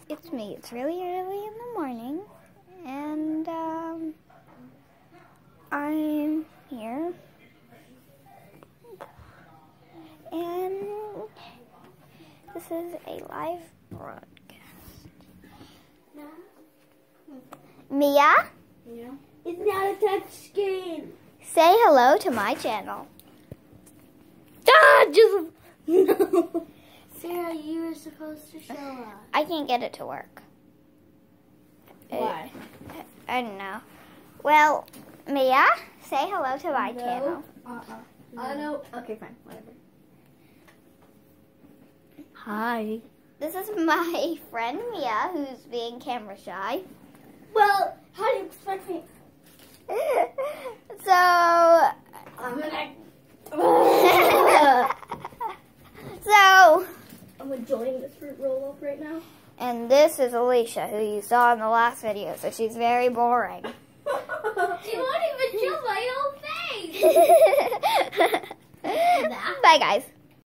it's me. It's really early in the morning, and I'm here, and this is a live broadcast. Mia? Yeah. It's not a touch screen. Say hello to my channel. No. Sarah, you were supposed to show us. I can't get it to work. Why? I don't know. Well, Mia, say hello to my channel. No. Okay, fine. Whatever. Hi. This is my friend Mia, who's being camera shy. Well, how do you expect me? So, I'm gonna. so, I'm enjoying this fruit roll up right now. and this is Alicia, who you saw in the last video, so she's very boring. She won't even show my whole face. Bye, guys.